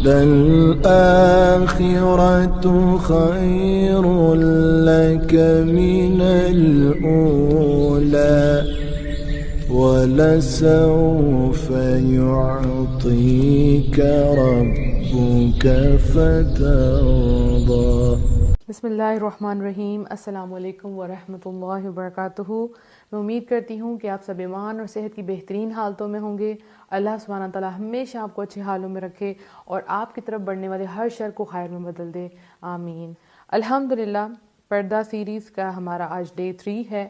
للآخرة خير لك من الأولى ولسوف يعطيك ربك فترضى. بسم اللہ الرحمن الرحیم. السلام علیکم ورحمۃ اللہ وبرکاتہ. میں امید کرتی ہوں کہ آپ سب ایمان اور صحت کی بہترین حالتوں میں ہوں گے. اللہ سبحانہ تعالیٰ ہمیشہ آپ کو اچھے حالوں میں رکھے اور آپ کی طرف بڑھنے والے ہر شر کو خیر میں بدل دے. آمین. الحمدللہ پردہ سیریز کا ہمارا آج ڈے 3 ہے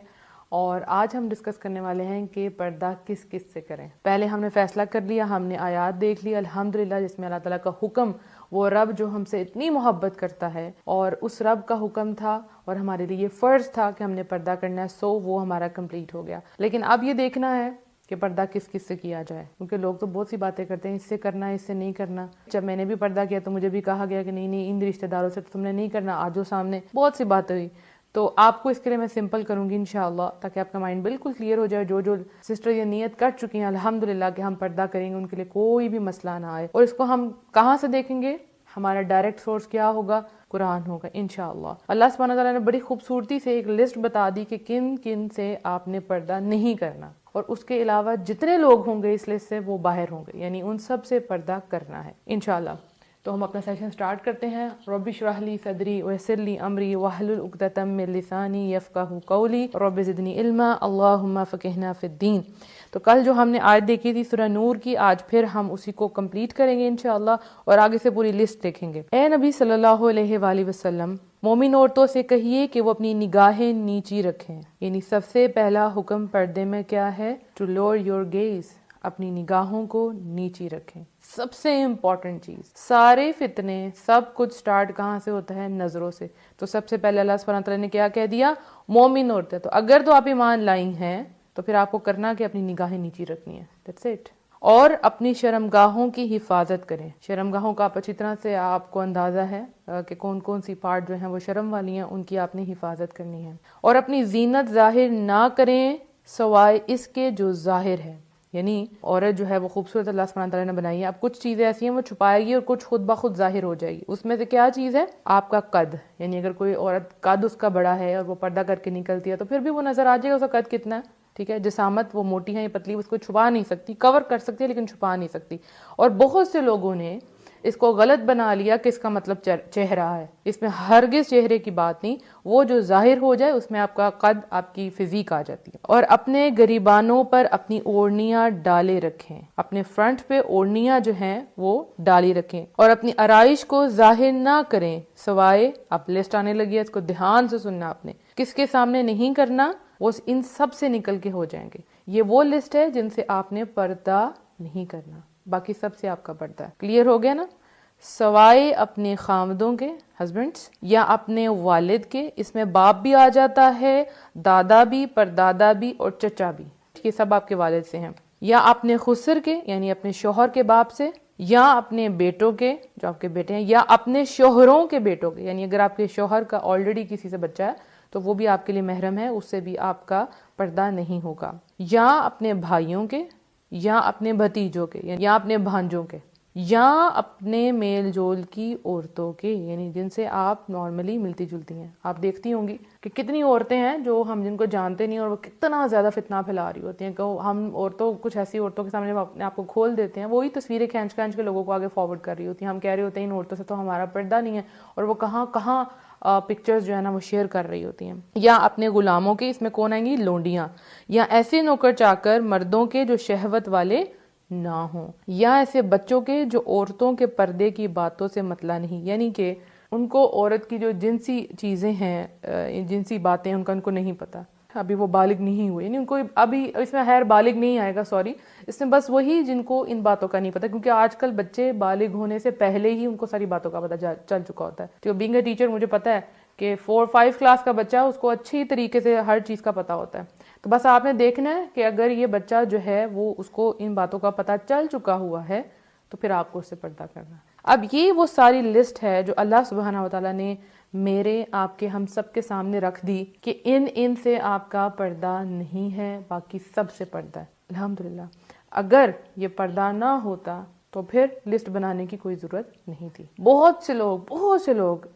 اور آج ہم ڈسکس کرنے والے ہیں کہ پردہ کس کس سے کریں. پہلے ہم نے فیصلہ کر لیا, ہم نے آیات دیکھ لی الحمدللہ جس میں اللہ تعالیٰ کا حکم, وہ رب جو ہم سے اتنی محبت کرتا ہے اور اس رب کا حکم تھا اور ہمارے لیے فرض تھا کہ ہم نے پردہ کرنا ہے, سو وہ ہمارا کمپلیٹ ہو گیا. لیکن اب یہ دیکھنا ہے کہ پردہ کس کس سے کیا جائے, کیونکہ لوگ تو بہت سی باتیں کرتے ہیں, اس سے کرنا ہے اس سے نہیں کرنا. جب میں نے بھی پردہ کیا تو مجھے بھی کہا گیا کہ نہیں ان رشتہ داروں سے تم نے نہیں کرنا, آجو سامنے. بہت سی باتیں ہوئی. تو آپ کو اس کے لیے میں سمپل کروں گی انشاءاللہ, تاکہ آپ کا مائنڈ بالکل کلیئر ہو جائے. جو سسٹر یہ نیت کر چکی ہیں الحمدللہ کہ ہم پردہ کریں گے, ان کے لیے کوئی بھی مسئلہ نہ آئے. اور اس کو ہم کہاں سے دیکھیں گے؟ ہمارا ڈائریکٹ سورس کیا ہوگا؟ قرآن ہوگا انشاءاللہ. اللہ سبحانہ تعالیٰ نے بڑی خوبصورتی سے ایک لسٹ بتا دی کہ کن کن سے آپ نے پردہ نہیں کرنا, اور اس کے علاوہ جتنے لوگ ہوں گے اس لسٹ سے وہ باہر ہوں گے, یعنی ان سب سے پردہ کرنا ہے انشاءاللہ. تو ہم اپنا سیشن سٹارٹ کرتے ہیں. رب اشرح لی صدری ویسر لی امری واحلل عقدۃ من لسانی یفقہوا قولی رب زدنی علما اللہم فقہنا فی الدین. تو کل جو ہم نے آیت دیکھی تھی سورہ نور کی, آج پھر ہم اسی کو کمپلیٹ کریں گے انشاءاللہ اور آگے سے پوری لسٹ دیکھیں گے. اے نبی صلی اللہ علیہ وآلہ وسلم, مومن عورتوں سے کہیے کہ وہ اپنی نگاہیں نیچی رکھیں. یعنی سب سے پہلا حکم پردے میں کیا ہے؟ ٹو لوور یور گیز, اپنی نگاہوں کو نیچی رکھیں. سب سے امپورٹنٹ چیز, سارے فتنے سب کچھ سٹارٹ کہاں سے ہوتا ہے؟ نظروں سے. تو سب سے پہلے اللہ سبحانہ تعالیٰ نے کیا کہہ دیا؟ مومن عورتیں. تو اگر تو آپ ایمان لائی ہیں تو پھر آپ کو کرنا کہ اپنی نگاہیں نیچی رکھنی ہے. That's it. اور اپنی شرمگاہوں کی حفاظت کریں. شرمگاہوں کا آپ اچھی طرح سے آپ کو اندازہ ہے کہ کون کون سی پارٹ جو ہیں وہ شرم والی ہیں, ان کی آپ نے حفاظت کرنی ہے. اور اپنی زینت ظاہر نہ کریں سوائے اس کے جو ظاہر ہے. یعنی عورت جو ہے وہ خوبصورت اللہ سبحانہ تعالیٰ نے بنائی ہے. اب کچھ چیزیں ایسی ہیں وہ چھپائے گی اور کچھ خود بخود ظاہر ہو جائے گی. اس میں سے کیا چیز ہے؟ آپ کا قد. یعنی اگر کوئی عورت قد اس کا بڑا ہے اور وہ پردہ کر کے نکلتی ہے تو پھر بھی وہ نظر آ جائے گا اس کا قد کتنا ہے. ٹھیک ہے, جسامت وہ موٹی ہے یا پتلی, اس کو چھپا نہیں سکتی, کور کر سکتی ہے لیکن چھپا نہیں سکتی. اور بہت سے لوگوں نے اس کو غلط بنا لیا کہ اس کا مطلب چہرہ ہے. اس میں ہرگز چہرے کی بات نہیں, وہ جو ظاہر ہو جائے اس میں آپ کا قد, آپ کی فزیک آ جاتی ہے. اور اپنے گریبانوں پر اپنی اوڑھنیاں ڈالے رکھیں. اپنے فرنٹ پہ اوڑھنیاں جو ہیں وہ ڈالی رکھیں. اور اپنی آرائش کو ظاہر نہ کریں سوائے, اب لسٹ آنے لگی ہے, اس کو دھیان سے سننا آپ نے. کس کے سامنے نہیں کرنا؟ وہ ان سب سے نکل کے ہو جائیں گے. یہ وہ لسٹ ہے جن سے آپ نے پردہ نہیں کرنا, باقی سب سے آپ کا پردہ ہے. کلیئر ہو گیا نا؟ سوائے اپنے خامدوں کے, ہسبینڈس, یا اپنے والد کے. اس میں باپ بھی آ جاتا ہے, دادا بھی, پردادا بھی اور چچا بھی, یہ سب آپ کے والد سے ہیں. یا اپنے خسر کے یعنی اپنے شوہر کے باپ سے, یا اپنے بیٹوں کے جو آپ کے بیٹے ہیں, یا اپنے شوہروں کے بیٹوں کے. یعنی اگر آپ کے شوہر کا آلریڈی کسی سے بچہ ہے تو وہ بھی آپ کے لیے محرم ہے, اس سے بھی آپ کا پردہ نہیں ہوگا. یا اپنے بھائیوں کے, یا اپنے بھتیجوں کے, یا اپنے بھانجوں کے, یا اپنے میل جول کی عورتوں کے, یعنی جن سے آپ نارملی ملتی جلتی ہیں. آپ دیکھتی ہوں گی کہ کتنی عورتیں ہیں جو ہم جن کو جانتے نہیں اور وہ کتنا زیادہ فتنہ پھیلا رہی ہوتی ہیں کہ ہم عورتوں, کچھ ایسی عورتوں کے سامنے اپنے آپ کو کھول دیتے ہیں, وہی تصویریں کھینچ کے لوگوں کو آگے فارورڈ کر رہی ہوتی ہیں. ہم کہہ رہے ہوتے ہیں ان عورتوں سے تو ہمارا پردہ نہیں ہے, اور وہ کہاں کہاں پکچرز جو ہے نا وہ شیئر کر رہی ہوتی ہیں. یا اپنے غلاموں کے, اس میں کون آئیں گی؟ لونڈیاں. یا ایسے نوکر چاکر مردوں کے جو شہوت والے نہ ہوں. یا ایسے بچوں کے جو عورتوں کے پردے کی باتوں سے مطلع نہیں, یعنی کہ ان کو عورت کی جو جنسی چیزیں ہیں, جنسی باتیں, ان کو نہیں پتا, ابھی وہ بالغ نہیں ہوئے, یعنی ان کو ابھی اس میں خیر بالغ نہیں آئے گا, سوری, اس میں بس وہی جن کو ان باتوں کا نہیں پتا, کیونکہ آج کل بچے بالغ ہونے سے پہلے ہی ان کو ساری باتوں کا پتا چل چکا ہوتا ہے. تو بینگ اے ٹیچر مجھے پتا ہے کہ 4-5 کلاس کا بچہ اس کو اچھی طریقے سے ہر چیز کا پتا ہوتا ہے. تو بس آپ نے دیکھنا ہے کہ اگر یہ بچہ جو ہے وہ اس کو ان باتوں کا پتا چل چکا ہوا ہے تو پھر آپ کو اس سے پردہ کرنا ہے. اب یہ وہ ساری لسٹ ہے جو اللہ سبحانہ وتعالیٰ نے میرے, آپ کے, ہم سب کے سامنے رکھ دی کہ ان سے آپ کا پردہ نہیں ہے, باقی سب سے پردہ ہے. الحمدللہ. اگر یہ پردہ نہ ہوتا تو پھر لسٹ بنانے کی کوئی ضرورت نہیں تھی۔ بہت سے لوگ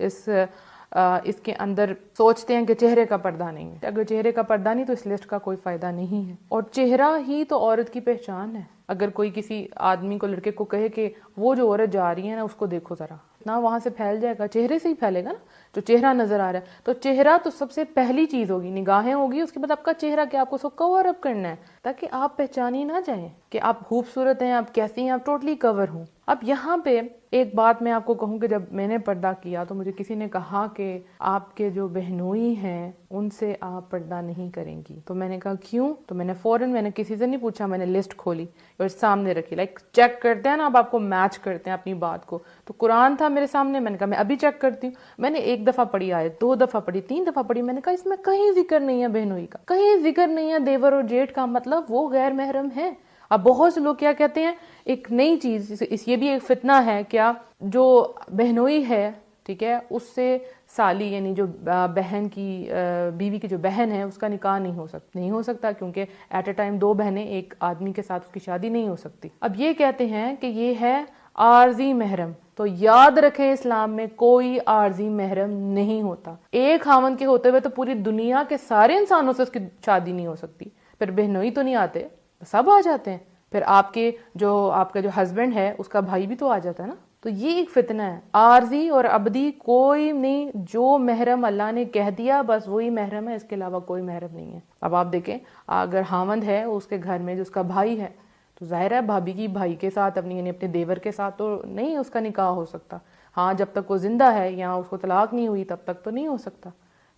اس کے اندر سوچتے ہیں کہ چہرے کا پردہ نہیں ہے۔ اگر چہرے کا پردہ نہیں تو اس لسٹ کا کوئی فائدہ نہیں ہے، اور چہرہ ہی تو عورت کی پہچان ہے۔ اگر کوئی کسی آدمی کو، لڑکے کو کہے کہ وہ جو عورت جا رہی ہے نا اس کو دیکھو ذرا، اتنا وہاں سے پھیل جائے گا، چہرے سے ہی پھیلے گا نا، جو چہرہ نظر آ رہا ہے۔ تو چہرہ تو سب سے پہلی چیز ہوگی، نگاہیں ہوگی، اس کے بعد آپ کا چہرہ کیا، آپ کو اس کو کور اپ کرنا ہے تاکہ آپ پہچانی نہ جائیں کہ آپ خوبصورت ہیں، آپ کیسی ہیں، آپ ٹوٹلی کور ہوں۔ اب یہاں پہ ایک بات میں آپ کو کہوں کہ جب میں نے پردہ کیا تو مجھے کسی نے کہا کہ آپ کے جو بہنوئی ہیں ان سے آپ پردہ نہیں کریں گی۔ تو میں نے کہا کیوں؟ تو میں نے کسی سے نہیں پوچھا، میں نے لسٹ کھولی اور سامنے رکھی، لائک چیک کرتے ہیں نا، اب آپ کو میچ کرتے ہیں اپنی بات کو۔ تو قرآن تھا میرے سامنے، میں نے کہا میں ابھی چیک کرتی ہوں۔ میں نے 1 دفعہ پڑھی آیت، 2 دفعہ پڑھی، 3 دفعہ پڑھی، میں نے کہا اس میں کہیں ذکر نہیں ہے بہنوئی کا، کہیں ذکر نہیں ہے دیور اور جیٹھ کا، مطلب وہ غیر محرم ہے۔ اب بہت سے لوگ کیا کہتے ہیں، ایک نئی چیز، یہ بھی ایک فتنہ ہے کیا، جو بہنوئی ہے، ٹھیک ہے، اس سے سالی یعنی جو بہن کی بیوی کی جو بہن ہے اس کا نکاح نہیں ہو سکتا کیونکہ ایٹ اے ٹائم 2 بہنیں ایک آدمی کے ساتھ اس کی شادی نہیں ہو سکتی۔ اب یہ کہتے ہیں کہ یہ ہے عارضی محرم، تو یاد رکھیں اسلام میں کوئی عارضی محرم نہیں ہوتا۔ ایک خاوند کے ہوتے ہوئے تو پوری دنیا کے سارے انسانوں سے اس کی شادی نہیں ہو سکتی، پھر بہنوئی تو نہیں آتے، سب آ جاتے ہیں، پھر آپ کا جو ہسبینڈ ہے اس کا بھائی بھی تو آ جاتا ہے نا۔ تو یہ ایک فتنہ ہے، عارضی اور ابدی کوئی نہیں، جو محرم اللہ نے کہہ دیا بس وہی محرم ہے، اس کے علاوہ کوئی محرم نہیں ہے۔ اب آپ دیکھیں اگر خاوند ہے اس کے گھر میں جو اس کا بھائی ہے، تو ظاہر ہے بھابی کی بھائی کے ساتھ یعنی اپنے دیور کے ساتھ تو نہیں اس کا نکاح ہو سکتا، ہاں جب تک وہ زندہ ہے یا اس کو طلاق نہیں ہوئی تب تک تو نہیں ہو سکتا۔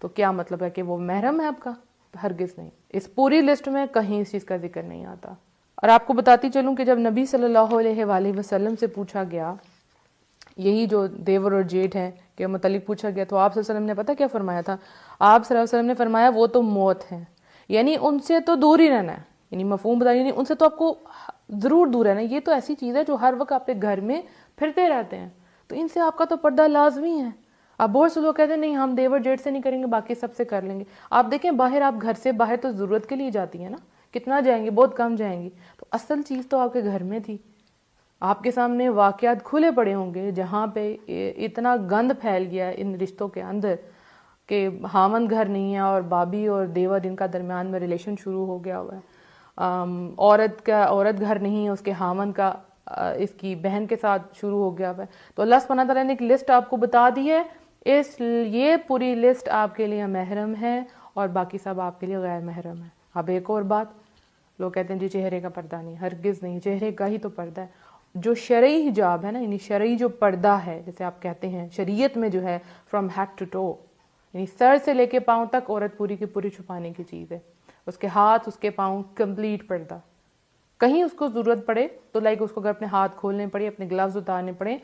تو کیا مطلب ہے کہ وہ محرم ہے آپ کا؟ ہرگز نہیں، اس پوری لسٹ میں کہیں اس چیز کا ذکر نہیں آتا۔ اور آپ کو بتاتی چلوں کہ جب نبی صلی اللہ علیہ وآلہ وسلم سے پوچھا گیا یہی جو دیور اور جیٹھ ہیں کے متعلق پوچھا گیا، تو آپ صلی اللہ علیہ وسلم نے پتہ کیا فرمایا تھا؟ آپ صلی اللہ علیہ وسلم نے فرمایا وہ تو موت ہے، یعنی ان سے تو دور ہی رہنا ہے، یعنی مفہوم بتائیے، یعنی ان سے تو آپ کو ضرور دور رہنا ہے۔ یہ تو ایسی چیز ہے جو ہر وقت آپ کے گھر میں پھرتے رہتے ہیں، تو ان سے آپ کا تو پردہ لازمی ہے۔ اب بہت سے لوگ کہتے ہیں نہیں ہم دیور جیٹھ سے نہیں کریں گے، باقی سب سے کر لیں گے۔ آپ دیکھیں باہر، آپ گھر سے باہر تو ضرورت کے لیے جاتی ہیں نا، کتنا جائیں گی؟ بہت کم جائیں گی۔ تو اصل چیز تو آپ کے گھر میں تھی۔ آپ کے سامنے واقعات کھلے پڑے ہوں گے جہاں پہ اتنا گند پھیل گیا ان رشتوں کے اندر کہ خاوند گھر نہیں ہے اور بابی اور دیور ان کا درمیان میں ریلیشن شروع ہو گیا ہوا ہے، عورت گھر نہیں ہے، اس کے خاوند کا اس کی بہن کے ساتھ شروع ہو گیا ہوا ہے۔ تو اللہ سبحانہ تعالیٰ نے ایک لسٹ آپ کو بتا دی ہے، یہ پوری لسٹ آپ کے لیے محرم ہے اور باقی سب آپ کے لیے غیر محرم ہے۔ اب ایک اور بات، لوگ کہتے ہیں جی چہرے کا پردہ نہیں، ہرگز نہیں، چہرے کا ہی تو پردہ ہے۔ جو شرعی حجاب ہے نا، یعنی شرعی جو پردہ ہے جیسے آپ کہتے ہیں شریعت میں جو ہے فرام ہیڈ ٹو ٹو، یعنی سر سے لے کے پاؤں تک عورت پوری کی پوری چھپانے کی چیز ہے، اس کے ہاتھ اس کے پاؤں کمپلیٹ پردہ۔ کہیں اس کو ضرورت پڑے تو لائک اس کو اگر اپنے ہاتھ کھولنے پڑے، اپنے گلوز اتارنے پڑے،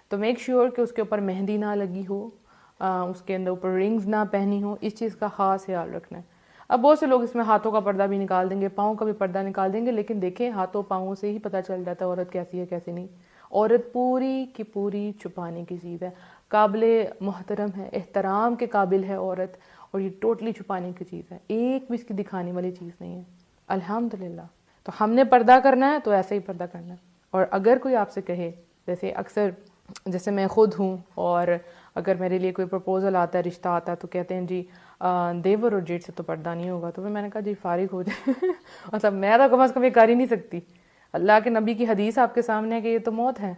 تو میک شیور کہ اس کے اوپر مہندی نہ لگی ہو، اس کے اندر اوپر رنگز نہ پہنی ہو، اس چیز کا خاص خیال رکھنا ہے۔ اب بہت سے لوگ اس میں ہاتھوں کا پردہ بھی نکال دیں گے، پاؤں کا بھی پردہ نکال دیں گے، لیکن دیکھیں ہاتھوں پاؤں سے ہی پتہ چل جاتا ہے عورت کیسی ہے کیسی نہیں۔ عورت پوری کی پوری چھپانے کی چیز ہے، قابل محترم ہے، احترام کے قابل ہے عورت، اور یہ ٹوٹلی چھپانے کی چیز ہے، ایک بھی اس کی دکھانے والی چیز نہیں ہے، الحمدللہ۔ تو ہم نے پردہ کرنا ہے تو ایسے ہی پردہ کرنا ہے۔ اور اگر کوئی آپ سے کہے، جیسے میں خود ہوں، اور اگر میرے لیے کوئی پرپوزل آتا ہے، رشتہ آتا ہے، تو کہتے ہیں جی دیور اور جیٹھ سے تو پردہ نہیں ہوگا، تو پھر میں نے کہا جی فارغ ہو جائے مطلب میں تو کم از کم یہ کر ہی نہیں سکتی، اللہ کے نبی کی حدیث آپ کے سامنے ہے کہ یہ تو موت ہے۔